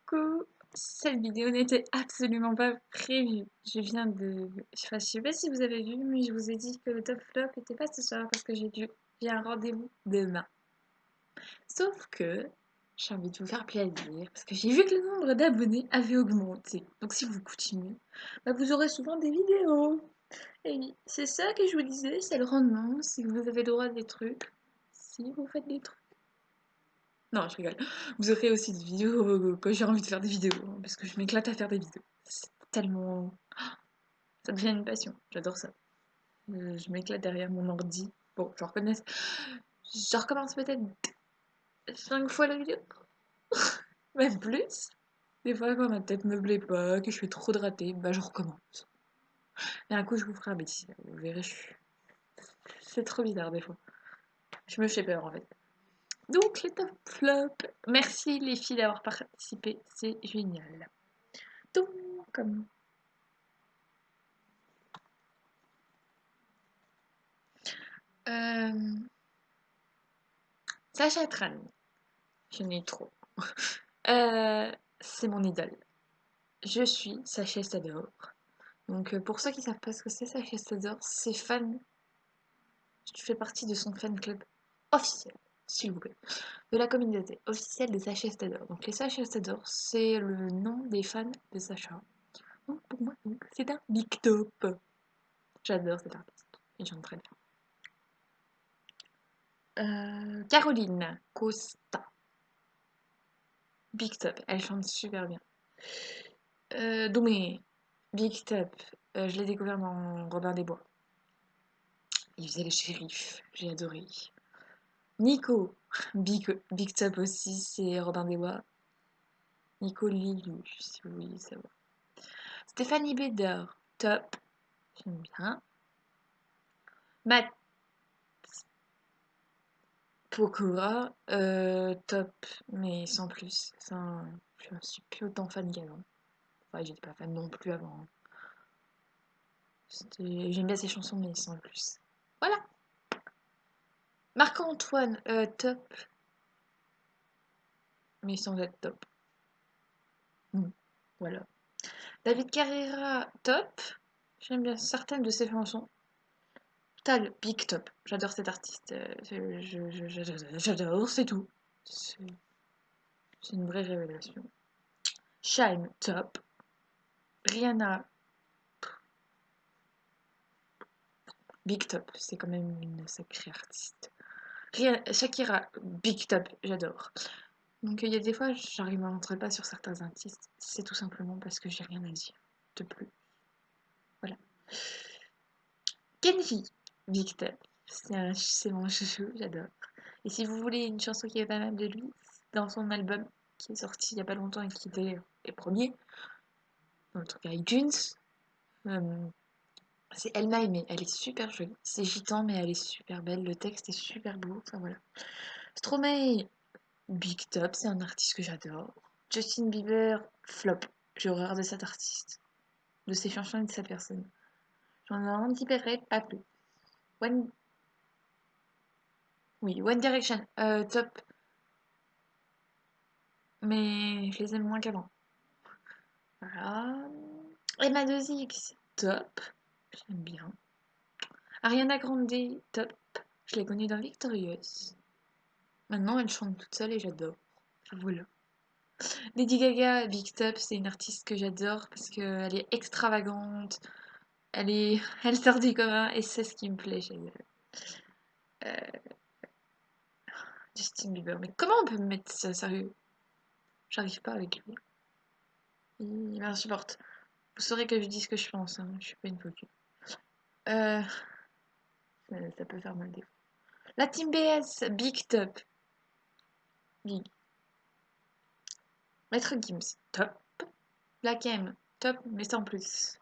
Coucou! Cette vidéo n'était absolument pas prévue. Je sais pas si vous avez vu, mais je vous ai dit que le top flop n'était pas ce soir parce que j'ai un rendez-vous demain. Sauf que j'ai envie de vous faire plaisir parce que j'ai vu que le nombre d'abonnés avait augmenté. Donc si vous continuez, vous aurez souvent des vidéos. Et oui, c'est ça que je vous disais, c'est le rendement, si vous avez le droit à des trucs, si vous faites des trucs. Non, je rigole. Vous aurez aussi des vidéos quand j'ai envie de faire des vidéos, hein, parce que je m'éclate à faire des vidéos. C'est tellement... Ça devient une passion, j'adore ça. Je m'éclate derrière mon ordi. Bon, je recommence peut-être 5 fois la vidéo, même plus. Des fois, quand ma tête me plaît pas, que je fais trop de ratés, je recommence. Et un coup, je vous ferai un bêtise. Vous verrez, c'est trop bizarre des fois. Je me fais peur en fait. Donc, les top flop. Merci les filles d'avoir participé, c'est génial. Donc, comme Sacha Tran, je n'ai trop. C'est mon idole. Je suis Sacha Stador. Donc pour ceux qui savent pas ce que c'est Sacha Stador, c'est fan. Tu fais partie de son fan club officiel, s'il vous plaît, de la communauté officielle des Sacha Stador. Donc les Sacha Stador, c'est le nom des fans de Sacha. Donc pour moi, c'est un big top. J'adore cet artiste. Il chante très bien. Caroline Costa. Big top, elle chante super bien. Doumé, Big top, je l'ai découvert dans Robin des Bois. Il faisait le shérif, j'ai adoré. Nico, Big top aussi, c'est Robin des Bois. Nico Lilu, si vous voulez savoir. Stéphanie Bédard, top, j'aime bien. Matt Pokora, top, mais sans plus. Je suis plus autant fan qu'avant. Enfin, j'étais pas fan non plus avant, hein. J'aime bien ses chansons, mais sans plus. Voilà. Marc-Antoine, top, mais sans être top. Voilà. David Carrera, top. J'aime bien certaines de ses chansons. Tal, big top. J'adore cet artiste. J'adore, c'est tout. C'est une vraie révélation. Shine, top. Rihanna, big top. C'est quand même une sacrée artiste. Shakira, big top. J'adore. Donc il y a des fois, j'arrive à rentrer pas sur certains artistes. C'est tout simplement parce que j'ai rien à dire de plus. Voilà. Kenji, big top. C'est mon chouchou, j'adore. Et si vous voulez une chanson qui est pas mal de lui, dans son album qui est sorti il y a pas longtemps et qui était les premiers, dans le truc iTunes, euh, c'est Elle m'a aimé. Elle est super jolie. C'est gitan, mais elle est super belle. Le texte est super beau. Enfin voilà. Stromae, big top, c'est un artiste que j'adore. Justin Bieber, flop. J'ai horreur de cet artiste, de ses chansons et de sa personne. J'en ai un petit peu pas plus. One... Oui, One Direction, top, mais je les aime moins qu'avant. Voilà. Emma 2X, top, j'aime bien. Ariana Grande, top, je l'ai connue dans Victorious. Maintenant, elle chante toute seule et j'adore. Enfin, voilà. Lady Gaga, Big Top, c'est une artiste que j'adore parce qu'elle est extravagante, elle sort du commun et c'est ce qui me plaît chez elle. Justin Bieber, mais comment on peut me mettre ça sérieux? J'arrive pas avec lui. Il m'insupporte. Vous saurez que je dis ce que je pense, hein. Je suis pas une coquine. Euh, ça peut faire mal des fois. La Team BS, Big Top. Big. Maître Gims, top. Black M, top, mais sans plus.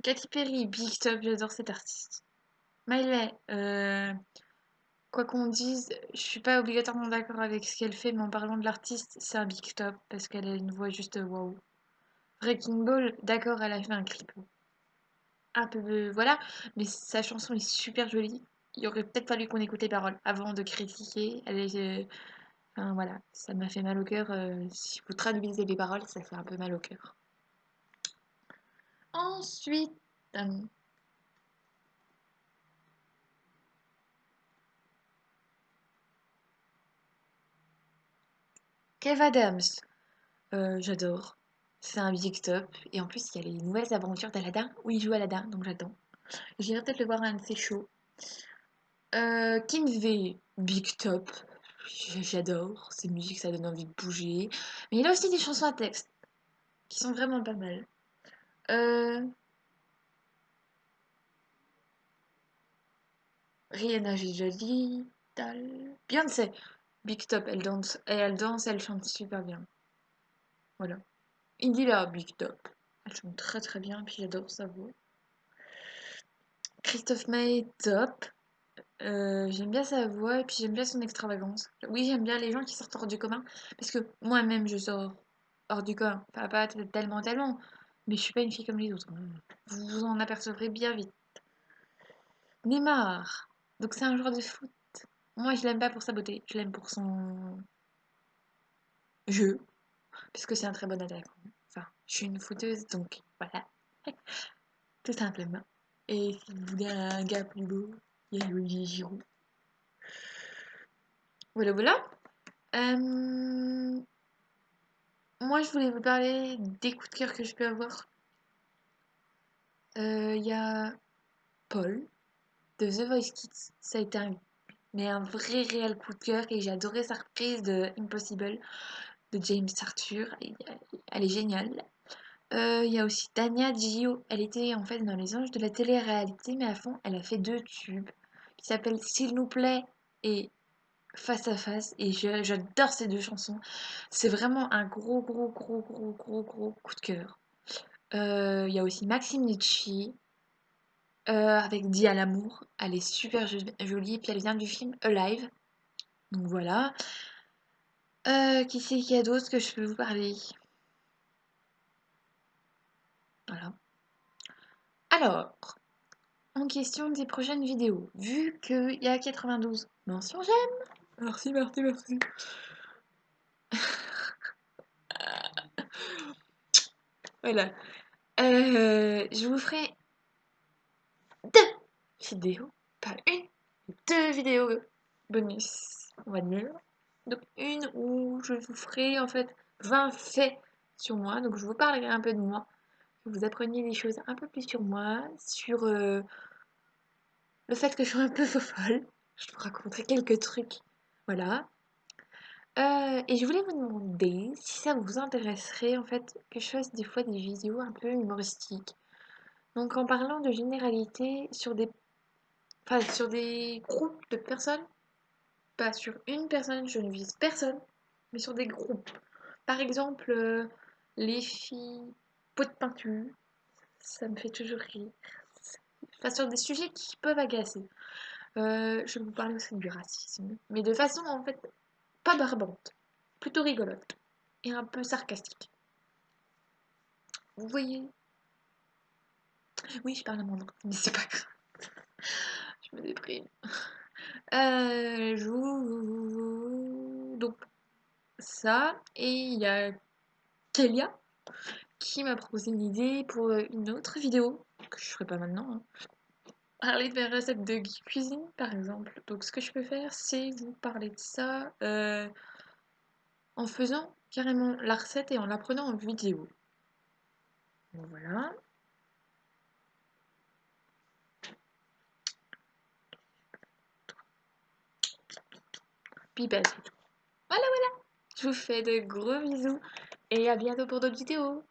Katy Perry, Big Top, j'adore cet artiste. Miley, quoi qu'on dise, je suis pas obligatoirement d'accord avec ce qu'elle fait, mais en parlant de l'artiste, c'est un Big Top, parce qu'elle a une voix juste waouh. Wrecking Ball, d'accord, elle a fait un clip un peu, voilà, mais sa chanson est super jolie. Il aurait peut-être fallu qu'on écoute les paroles avant de critiquer. Enfin, voilà, ça m'a fait mal au cœur. Si vous traduisez les paroles, ça fait un peu mal au cœur. Ensuite, Kev Adams, j'adore. C'est un big top. Et en plus, il y a les nouvelles aventures d'Aladin où il joue Aladin, donc j'attends. J'irai peut-être le voir à un de ses shows. Kinvey, big top. J'adore. Ses musiques, ça donne envie de bouger. Mais il a aussi des chansons à texte qui sont vraiment pas mal. Euh, Rihanna Jolie, Beyoncé, big top. Elle danse, elle chante super bien. Voilà. Indila, big top. Elle chante très très bien, puis j'adore sa voix. Christophe Maé, top. J'aime bien sa voix et puis j'aime bien son extravagance. Oui, j'aime bien les gens qui sortent hors du commun parce que moi-même je sors hors du commun. Enfin, pas tellement, mais je suis pas une fille comme les autres, hein. Vous vous en apercevrez bien vite. Neymar. Donc c'est un joueur de foot. Moi, je l'aime pas pour sa beauté, je l'aime pour son jeu, puisque c'est un très bon attaquant. Enfin, je suis une footeuse, donc voilà, tout simplement. Et si vous voulez un gars plus beau, il y a Olivier Giroud. Voilà, voilà. Moi, je voulais vous parler des coups de cœur que je peux avoir. Il y a Paul de The Voice Kids. Ça a été un vrai réel coup de cœur et j'ai adoré sa reprise de Impossible de James Arthur. Elle est géniale. Il y a aussi Tania Gio. Elle était en fait dans Les Anges de la télé-réalité, mais à fond, elle a fait 2 tubes qui s'appellent S'il nous plaît et Face à Face. Et j'adore ces 2 chansons. C'est vraiment un gros coup de cœur. Il y a aussi Maxime Nucci avec Dis à l'amour. Elle est super jolie. Et puis elle vient du film Alive. Donc voilà. Qui c'est qu'il y a d'autre que je peux vous parler? Voilà. Alors, en question des prochaines vidéos, vu qu'il y a 92 mentions j'aime. Merci. Voilà. Je vous ferai 2 vidéos. Pas une, mais 2 vidéos bonus, on va dire. Donc une où je vous ferai en fait 20 faits sur moi. Donc je vous parlerai un peu de moi. Que vous appreniez des choses un peu plus sur moi, sur le fait que je suis un peu folle. Je vous raconterai quelques trucs. Voilà. Et je voulais vous demander si ça vous intéresserait en fait que je fasse des fois des vidéos un peu humoristiques. Donc en parlant de généralité sur des groupes de personnes, pas sur une personne, je ne vise personne, mais sur des groupes. Par exemple, les filles pot de peinture, ça me fait toujours rire. Enfin, sur des sujets qui peuvent agacer. Je vais vous parler aussi du racisme, mais de façon en fait pas barbante, plutôt rigolote et un peu sarcastique. Vous voyez? Oui, je parle à mon mais c'est pas grave, je me déprime. Donc ça, et il y a Kélia qui m'a proposé une idée pour une autre vidéo, que je ferai pas maintenant, hein. Parler de mes recettes de cuisine, par exemple. Donc ce que je peux faire, c'est vous parler de ça en faisant carrément la recette et en la prenant en vidéo. Donc voilà. Puis bah, c'est tout. Voilà, voilà. Je vous fais de gros bisous et à bientôt pour d'autres vidéos.